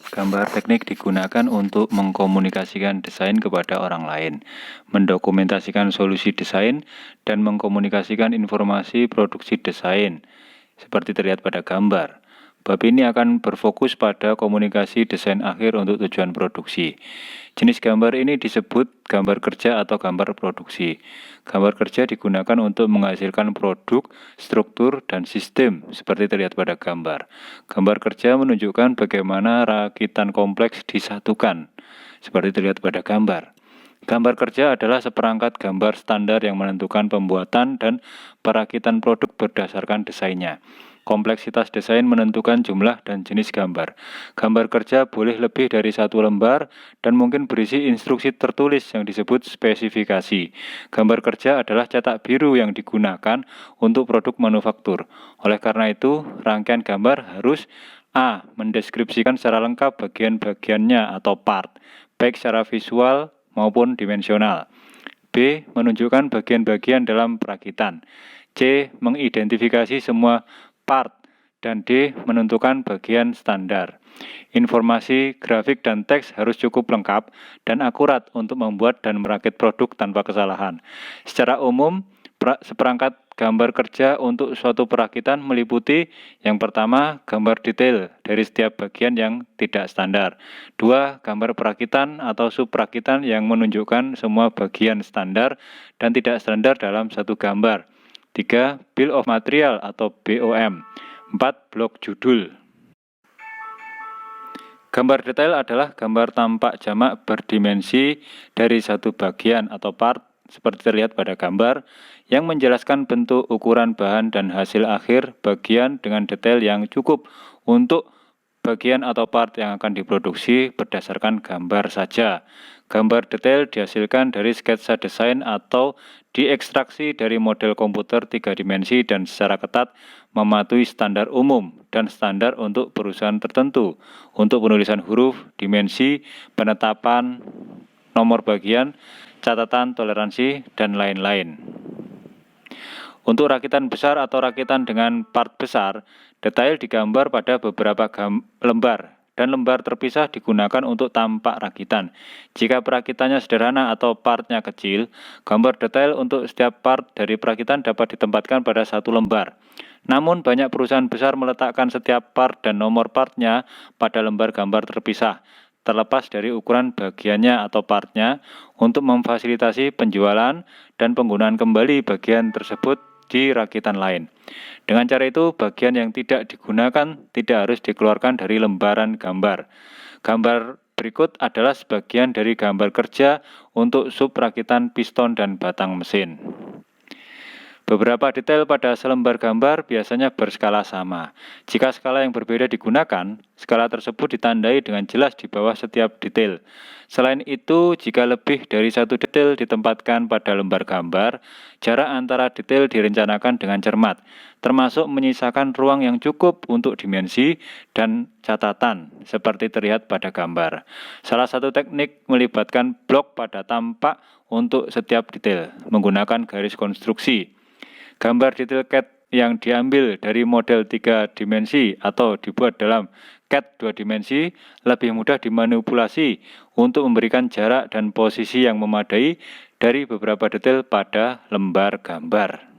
Gambar teknik digunakan untuk mengkomunikasikan desain kepada orang lain, mendokumentasikan solusi desain, dan mengkomunikasikan informasi produksi desain, seperti terlihat pada gambar. Bab ini akan berfokus pada komunikasi desain akhir untuk tujuan produksi. Jenis gambar ini disebut gambar kerja atau gambar produksi. Gambar kerja digunakan untuk menghasilkan produk, struktur, dan sistem, seperti terlihat pada gambar. Gambar kerja menunjukkan bagaimana rakitan kompleks disatukan, seperti terlihat pada gambar. Gambar kerja adalah seperangkat gambar standar yang menentukan pembuatan dan perakitan produk berdasarkan desainnya. Kompleksitas desain menentukan jumlah dan jenis gambar. Gambar kerja boleh lebih dari satu lembar dan mungkin berisi instruksi tertulis yang disebut spesifikasi. Gambar kerja adalah cetak biru yang digunakan untuk produk manufaktur. Oleh karena itu, rangkaian gambar harus A. Mendeskripsikan secara lengkap bagian-bagiannya atau part, baik secara visual maupun dimensional. B. Menunjukkan bagian-bagian dalam perakitan. C. Mengidentifikasi semua part. Dan D. Menentukan bagian standar. Informasi, grafik, dan teks harus cukup lengkap dan akurat untuk membuat dan merakit produk tanpa kesalahan. Secara umum, seperangkat gambar kerja untuk suatu perakitan meliputi yang pertama, gambar detail dari setiap bagian yang tidak standar. 2. Gambar perakitan atau subperakitan yang menunjukkan semua bagian standar dan tidak standar dalam satu gambar. 3. Bill of Material atau BOM. 4. Blok judul. Gambar detail adalah gambar tampak jamak berdimensi dari satu bagian atau part, seperti terlihat pada gambar, yang menjelaskan bentuk, ukuran bahan, dan hasil akhir bagian dengan detail yang cukup untuk bagian atau part yang akan diproduksi berdasarkan gambar saja. Gambar detail dihasilkan dari sketsa desain atau diekstraksi dari model komputer 3 dimensi dan secara ketat mematuhi standar umum dan standar untuk perusahaan tertentu untuk penulisan huruf, dimensi, penetapan, nomor bagian, catatan, toleransi, dan lain-lain. Untuk rakitan besar atau rakitan dengan part besar, detail digambar pada beberapa lembar, dan lembar terpisah digunakan untuk tampak rakitan. Jika perakitannya sederhana atau partnya kecil, gambar detail untuk setiap part dari perakitan dapat ditempatkan pada satu lembar. Namun, banyak perusahaan besar meletakkan setiap part dan nomor partnya pada lembar gambar terpisah, terlepas dari ukuran bagiannya atau partnya, untuk memfasilitasi penjualan dan penggunaan kembali bagian tersebut di rakitan lain. Dengan cara itu, bagian yang tidak digunakan tidak harus dikeluarkan dari lembaran gambar. Gambar berikut adalah sebagian dari gambar kerja untuk subrakitan piston dan batang mesin. Beberapa detail pada selembar gambar biasanya berskala sama. Jika skala yang berbeda digunakan, skala tersebut ditandai dengan jelas di bawah setiap detail. Selain itu, jika lebih dari satu detail ditempatkan pada lembar gambar, jarak antara detail direncanakan dengan cermat, termasuk menyisakan ruang yang cukup untuk dimensi dan catatan, seperti terlihat pada gambar. Salah satu teknik melibatkan blok pada tampak untuk setiap detail, menggunakan garis konstruksi. Gambar detail CAD yang diambil dari model 3 dimensi atau dibuat dalam CAD 2 dimensi lebih mudah dimanipulasi untuk memberikan jarak dan posisi yang memadai dari beberapa detail pada lembar gambar.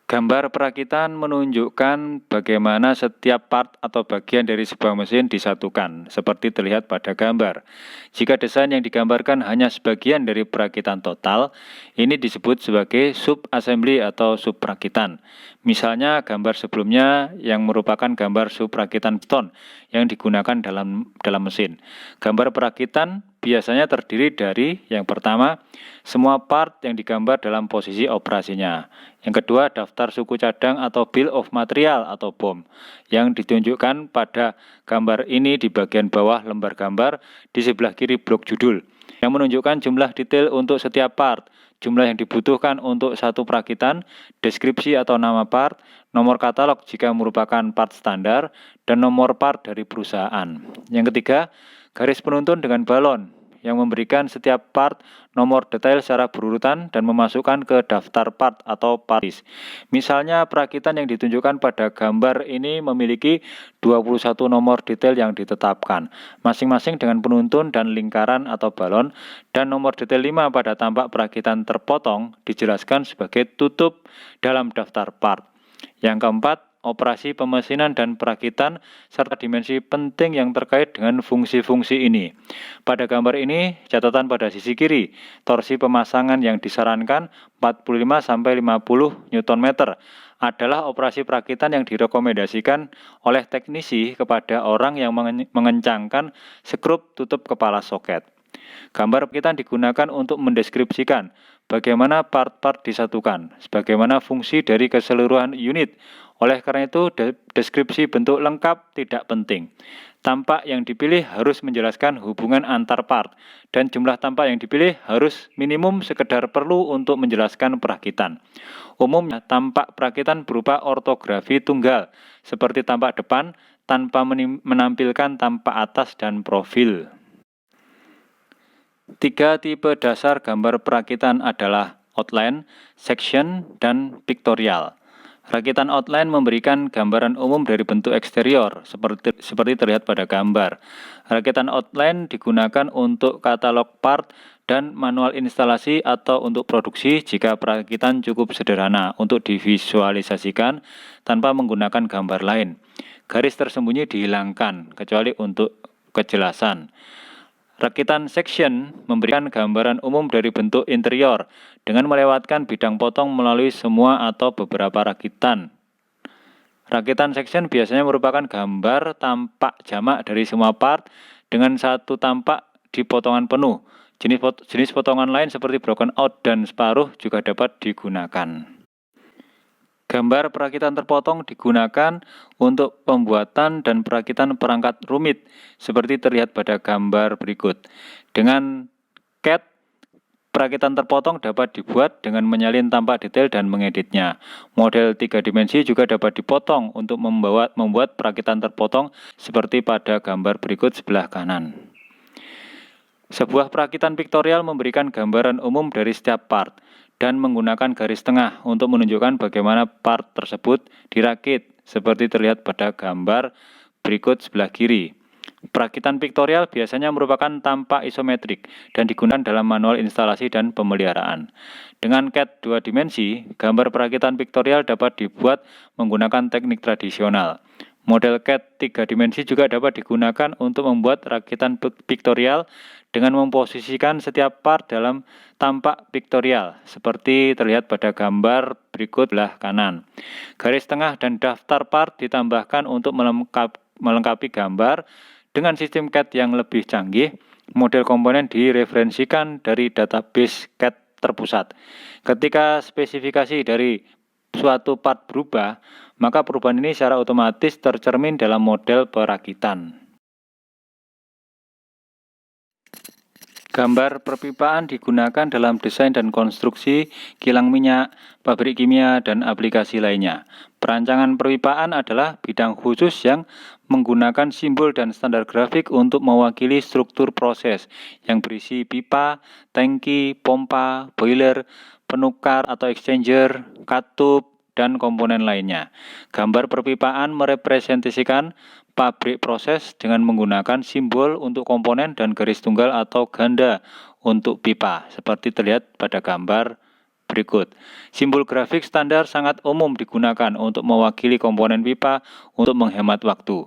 Gambar perakitan menunjukkan bagaimana setiap part atau bagian dari sebuah mesin disatukan, seperti terlihat pada gambar. Jika desain yang digambarkan hanya sebagian dari perakitan total, ini disebut sebagai sub-assembly atau sub-perakitan. Misalnya gambar sebelumnya yang merupakan gambar sub-perakitan piston yang digunakan dalam mesin. Gambar perakitan biasanya terdiri dari yang pertama, semua part yang digambar dalam posisi operasinya. Yang kedua, daftar suku cadang atau bill of material atau BOM yang ditunjukkan pada gambar ini di bagian bawah lembar gambar di sebelah kiri blok judul yang menunjukkan jumlah detail untuk setiap part, jumlah yang dibutuhkan untuk satu perakitan, deskripsi atau nama part, nomor katalog jika merupakan part standar, dan nomor part dari perusahaan. Yang ketiga, garis penuntun dengan balon yang memberikan setiap part nomor detail secara berurutan dan memasukkan ke daftar part atau part list. Misalnya perakitan yang ditunjukkan pada gambar ini memiliki 21 nomor detail yang ditetapkan, masing-masing dengan penuntun dan lingkaran atau balon, dan nomor detail 5 pada tampak perakitan terpotong dijelaskan sebagai tutup dalam daftar part. Yang keempat, operasi pemesinan dan perakitan serta dimensi penting yang terkait dengan fungsi-fungsi ini. Pada gambar ini, catatan pada sisi kiri, torsi pemasangan yang disarankan 45-50 Nm adalah operasi perakitan yang direkomendasikan oleh teknisi kepada orang yang mengencangkan skrup tutup kepala soket. Gambar perakitan digunakan untuk mendeskripsikan bagaimana part-part disatukan, sebagaimana fungsi dari keseluruhan unit. Oleh karena itu, deskripsi bentuk lengkap tidak penting. Tampak yang dipilih harus menjelaskan hubungan antar part, dan jumlah tampak yang dipilih harus minimum sekedar perlu untuk menjelaskan perakitan. Umumnya, tampak perakitan berupa ortografi tunggal, seperti tampak depan, tanpa menampilkan tampak atas dan profil. 3 tipe dasar gambar perakitan adalah outline, section, dan pictorial. Rakitan outline memberikan gambaran umum dari bentuk eksterior, seperti terlihat pada gambar. Rakitan outline digunakan untuk katalog part dan manual instalasi atau untuk produksi jika perakitan cukup sederhana untuk divisualisasikan tanpa menggunakan gambar lain. Garis tersembunyi dihilangkan, kecuali untuk kejelasan. Rakitan section memberikan gambaran umum dari bentuk interior dengan melewatkan bidang potong melalui semua atau beberapa rakitan. Rakitan section biasanya merupakan gambar tampak jamak dari semua part dengan satu tampak di potongan penuh. Jenis potongan lain seperti broken out dan separuh juga dapat digunakan. Gambar perakitan terpotong digunakan untuk pembuatan dan perakitan perangkat rumit, seperti terlihat pada gambar berikut. Dengan CAD, perakitan terpotong dapat dibuat dengan menyalin tampak detail dan mengeditnya. Model 3 dimensi juga dapat dipotong untuk membuat perakitan terpotong seperti pada gambar berikut sebelah kanan. Sebuah perakitan pictorial memberikan gambaran umum dari setiap part dan menggunakan garis tengah untuk menunjukkan bagaimana part tersebut dirakit, seperti terlihat pada gambar berikut sebelah kiri. Perakitan pictorial biasanya merupakan tampak isometrik dan digunakan dalam manual instalasi dan pemeliharaan. Dengan CAD 2 dimensi, gambar perakitan pictorial dapat dibuat menggunakan teknik tradisional. Model CAD 3 dimensi juga dapat digunakan untuk membuat rakitan pictorial dengan memposisikan setiap part dalam tampak pictorial, seperti terlihat pada gambar berikut belah kanan. Garis tengah dan daftar part ditambahkan untuk melengkapi gambar. Dengan sistem CAD yang lebih canggih, model komponen direferensikan dari database CAD terpusat. Ketika spesifikasi dari suatu part berubah, maka perubahan ini secara otomatis tercermin dalam model perakitan. Gambar perpipaan digunakan dalam desain dan konstruksi kilang minyak, pabrik kimia, dan aplikasi lainnya. Perancangan perpipaan adalah bidang khusus yang menggunakan simbol dan standar grafik untuk mewakili struktur proses yang berisi pipa, tangki, pompa, boiler, penukar atau exchanger, katup, dan komponen lainnya. Gambar perpipaan merepresentasikan pabrik proses dengan menggunakan simbol untuk komponen dan garis tunggal atau ganda untuk pipa, seperti terlihat pada gambar berikut. Simbol grafik standar sangat umum digunakan untuk mewakili komponen pipa untuk menghemat waktu.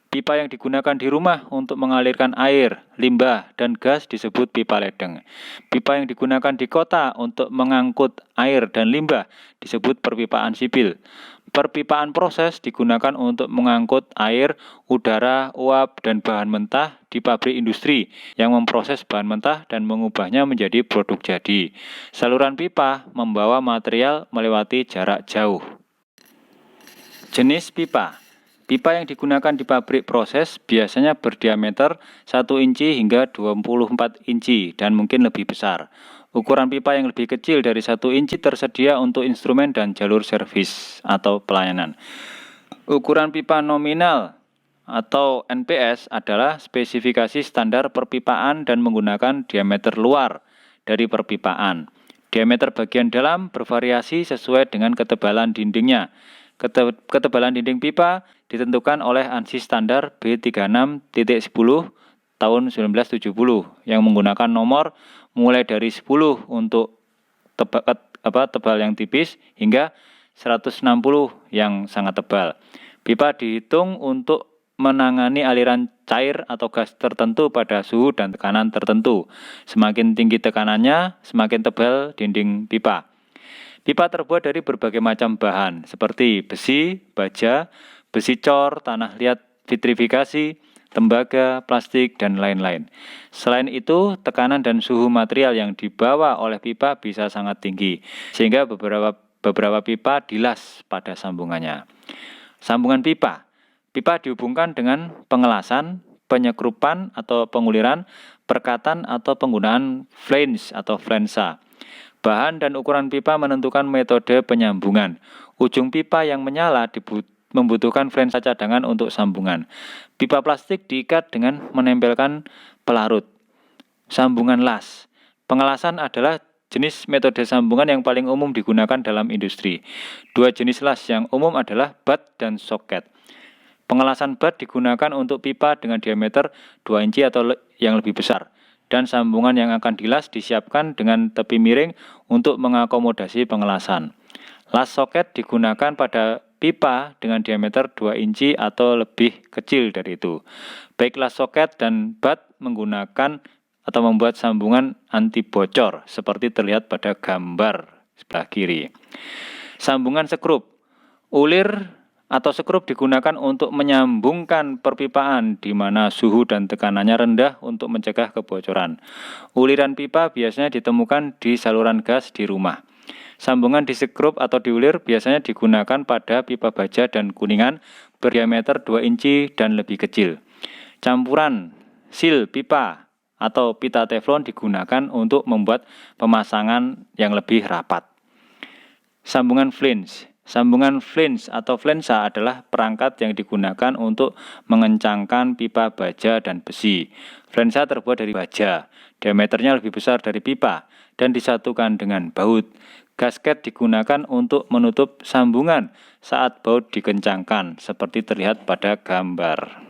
Pipa yang digunakan di rumah untuk mengalirkan air, limbah, dan gas disebut pipa ledeng. Pipa yang digunakan di kota untuk mengangkut air dan limbah disebut perpipaan sipil. Perpipaan proses digunakan untuk mengangkut air, udara, uap, dan bahan mentah di pabrik industri yang memproses bahan mentah dan mengubahnya menjadi produk jadi. Saluran pipa membawa material melewati jarak jauh. Jenis pipa. Pipa yang digunakan di pabrik proses biasanya berdiameter 1 inci hingga 24 inci dan mungkin lebih besar. Ukuran pipa yang lebih kecil dari 1 inci tersedia untuk instrumen dan jalur servis atau pelayanan. Ukuran pipa nominal atau NPS adalah spesifikasi standar perpipaan dan menggunakan diameter luar dari perpipaan. Diameter bagian dalam bervariasi sesuai dengan ketebalan dindingnya. Ketebalan dinding pipa ditentukan oleh ANSI standar B36.10 tahun 1970 yang menggunakan nomor mulai dari 10 untuk tebal yang tipis hingga 160 yang sangat tebal. Pipa dihitung untuk menangani aliran cair atau gas tertentu pada suhu dan tekanan tertentu. Semakin tinggi tekanannya, semakin tebal dinding pipa. Pipa terbuat dari berbagai macam bahan, seperti besi, baja, besi cor, tanah liat vitrifikasi, tembaga, plastik, dan lain-lain. Selain itu, tekanan dan suhu material yang dibawa oleh pipa bisa sangat tinggi, sehingga beberapa pipa dilas pada sambungannya. Sambungan pipa. Pipa dihubungkan dengan pengelasan, penyekrupan atau penguliran, perkatan atau penggunaan flange atau flensa. Bahan dan ukuran pipa menentukan metode penyambungan. Ujung pipa yang menyala membutuhkan flensa cadangan untuk sambungan. Pipa plastik diikat dengan menempelkan pelarut. Sambungan las. Pengelasan adalah jenis metode sambungan yang paling umum digunakan dalam industri. Dua jenis las yang umum adalah bat dan soket. Pengelasan bat digunakan untuk pipa dengan diameter 2 inci atau yang lebih besar, dan sambungan yang akan dilas disiapkan dengan tepi miring untuk mengakomodasi pengelasan. Las soket digunakan pada pipa dengan diameter 2 inci atau lebih kecil dari itu. Baik las soket dan bat menggunakan atau membuat sambungan anti bocor seperti terlihat pada gambar sebelah kiri. Sambungan sekrup. Ulir atau sekrup digunakan untuk menyambungkan perpipaan di mana suhu dan tekanannya rendah untuk mencegah kebocoran. Uliran pipa biasanya ditemukan di saluran gas di rumah. Sambungan di sekrup atau diulir biasanya digunakan pada pipa baja dan kuningan berdiameter 2 inci dan lebih kecil. Campuran sil pipa atau pita teflon digunakan untuk membuat pemasangan yang lebih rapat. Sambungan flange. Sambungan flange atau flensa adalah perangkat yang digunakan untuk mengencangkan pipa baja dan besi. Flensa terbuat dari baja, diameternya lebih besar dari pipa, dan disatukan dengan baut. Gasket digunakan untuk menutup sambungan saat baut dikencangkan, seperti terlihat pada gambar.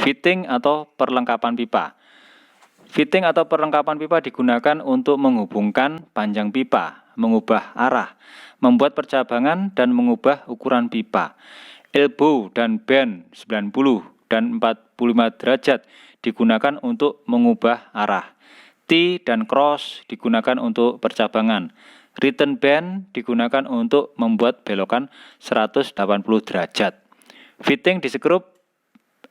Fitting atau perlengkapan pipa. Fitting atau perlengkapan pipa digunakan untuk menghubungkan panjang pipa, mengubah arah, membuat percabangan, dan mengubah ukuran pipa. Elbow dan bend 90 dan 45 derajat digunakan untuk mengubah arah. T dan cross digunakan untuk percabangan. Return bend digunakan untuk membuat belokan 180 derajat. Fitting di sekrup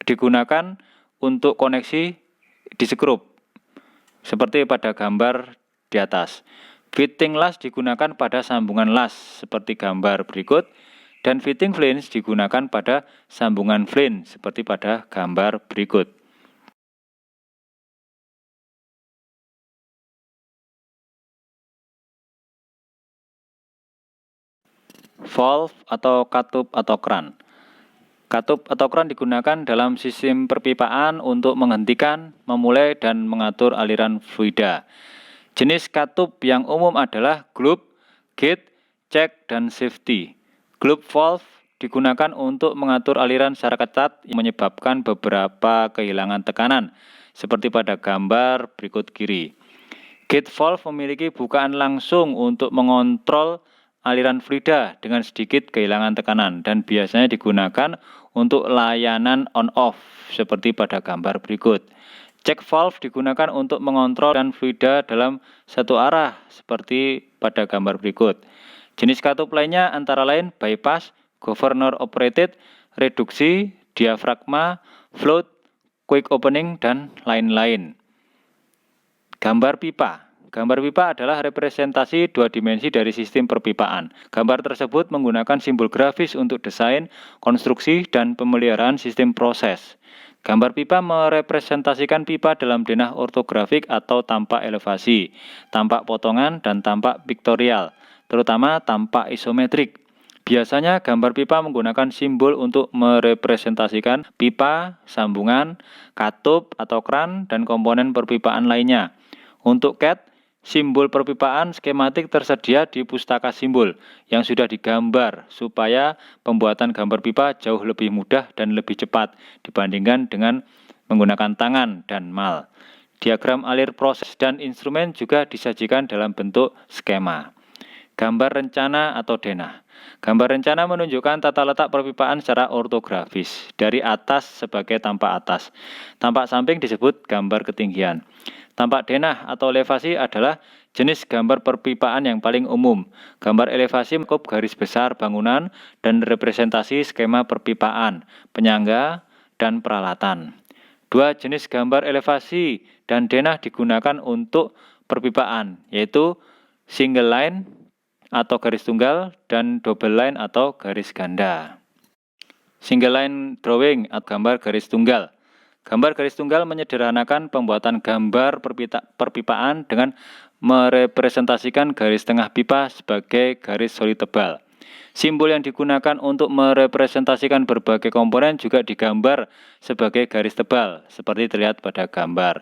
digunakan untuk koneksi di sekrup, seperti pada gambar di atas. Fitting las digunakan pada sambungan las, seperti gambar berikut, dan fitting flange digunakan pada sambungan flange, seperti pada gambar berikut. Valve atau katup atau kran. Katup atau kran digunakan dalam sistem perpipaan untuk menghentikan, memulai, dan mengatur aliran fluida. Jenis katup yang umum adalah globe, gate, check, dan safety. Globe valve digunakan untuk mengatur aliran secara ketat yang menyebabkan beberapa kehilangan tekanan, seperti pada gambar berikut kiri. Gate valve memiliki bukaan langsung untuk mengontrol aliran fluida dengan sedikit kehilangan tekanan dan biasanya digunakan untuk layanan on-off seperti pada gambar berikut. Check valve digunakan untuk mengontrol aliran fluida dalam satu arah seperti pada gambar berikut. Jenis katup lainnya antara lain bypass, governor operated, reduksi, diafragma, float, quick opening, dan lain-lain. Gambar pipa. Gambar pipa adalah representasi dua dimensi dari sistem perpipaan. Gambar tersebut menggunakan simbol grafis untuk desain, konstruksi, dan pemeliharaan sistem proses. Gambar pipa merepresentasikan pipa dalam denah ortografik atau tampak elevasi, tampak potongan, dan tampak piktorial, terutama tampak isometrik. Biasanya gambar pipa menggunakan simbol untuk merepresentasikan pipa, sambungan, katup atau kran, dan komponen perpipaan lainnya. Untuk CAD, simbol perpipaan skematik tersedia di pustaka simbol yang sudah digambar supaya pembuatan gambar pipa jauh lebih mudah dan lebih cepat dibandingkan dengan menggunakan tangan dan mal. Diagram alir proses dan instrumen juga disajikan dalam bentuk skema. Gambar rencana atau denah. Gambar rencana menunjukkan tata letak perpipaan secara ortografis, dari atas sebagai tampak atas. Tampak samping disebut gambar ketinggian. Tampak denah atau elevasi adalah jenis gambar perpipaan yang paling umum. Gambar elevasi mencakup garis besar bangunan dan representasi skema perpipaan, penyangga, dan peralatan. Dua jenis gambar elevasi dan denah digunakan untuk perpipaan, yaitu single line atau garis tunggal dan double line atau garis ganda. Single line drawing atau gambar garis tunggal. Gambar garis tunggal menyederhanakan pembuatan gambar perpipaan dengan merepresentasikan garis tengah pipa sebagai garis solid tebal. Simbol yang digunakan untuk merepresentasikan berbagai komponen juga digambar sebagai garis tebal, seperti terlihat pada gambar.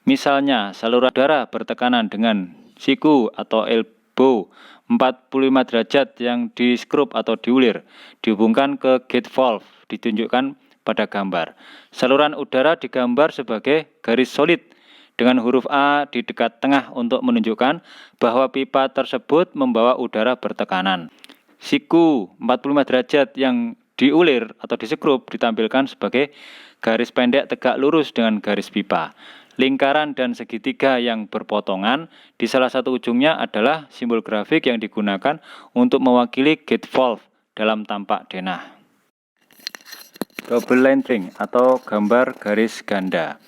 Misalnya, saluran udara bertekanan dengan siku atau elbow 45 derajat yang di-skrup atau diulir, dihubungkan ke gate valve, ditunjukkan pada gambar. Saluran udara digambar sebagai garis solid dengan huruf A di dekat tengah untuk menunjukkan bahwa pipa tersebut membawa udara bertekanan. Siku 45 derajat yang diulir atau di-skrup ditampilkan sebagai garis pendek tegak lurus dengan garis pipa. Lingkaran dan segitiga yang berpotongan di salah satu ujungnya adalah simbol grafik yang digunakan untuk mewakili gate valve dalam tampak denah. Double line ring atau gambar garis ganda.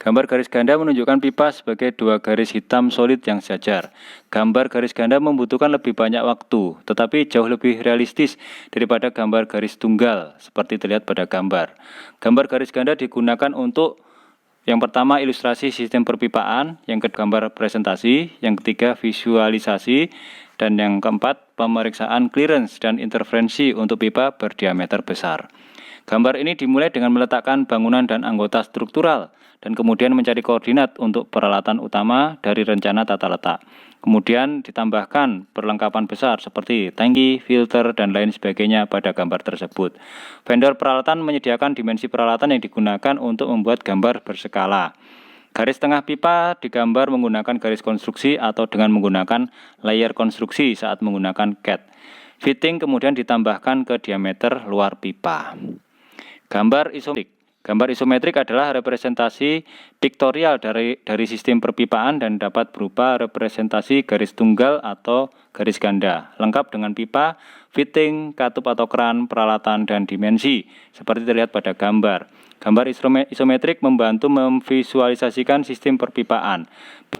Gambar garis ganda menunjukkan pipa sebagai dua garis hitam solid yang sejajar. Gambar garis ganda membutuhkan lebih banyak waktu, tetapi jauh lebih realistis daripada gambar garis tunggal, seperti terlihat pada gambar. Gambar garis ganda digunakan untuk yang pertama ilustrasi sistem perpipaan, yang kedua gambar presentasi, yang ketiga visualisasi, dan yang keempat pemeriksaan clearance dan interferensi untuk pipa berdiameter besar. Gambar ini dimulai dengan meletakkan bangunan dan anggota struktural, dan kemudian mencari koordinat untuk peralatan utama dari rencana tata letak. Kemudian ditambahkan perlengkapan besar seperti tangki, filter, dan lain sebagainya pada gambar tersebut. Vendor peralatan menyediakan dimensi peralatan yang digunakan untuk membuat gambar berskala. Garis tengah pipa digambar menggunakan garis konstruksi atau dengan menggunakan layer konstruksi saat menggunakan CAD. Fitting kemudian ditambahkan ke diameter luar pipa. Gambar isometrik. Gambar isometrik adalah representasi piktorial dari sistem perpipaan dan dapat berupa representasi garis tunggal atau garis ganda, lengkap dengan pipa, fitting, katup atau kran, peralatan, dan dimensi, seperti terlihat pada gambar. Gambar isometrik membantu memvisualisasikan sistem perpipaan.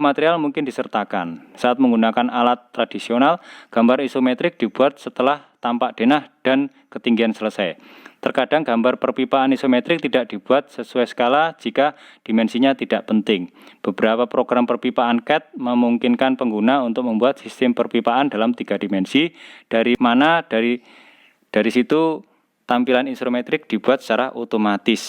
Material mungkin disertakan. Saat menggunakan alat tradisional, gambar isometrik dibuat setelah tampak denah dan ketinggian selesai. Terkadang gambar perpipaan isometrik tidak dibuat sesuai skala jika dimensinya tidak penting. Beberapa program perpipaan CAD memungkinkan pengguna untuk membuat sistem perpipaan dalam 3 dimensi, dari situ tampilan isometrik dibuat secara otomatis.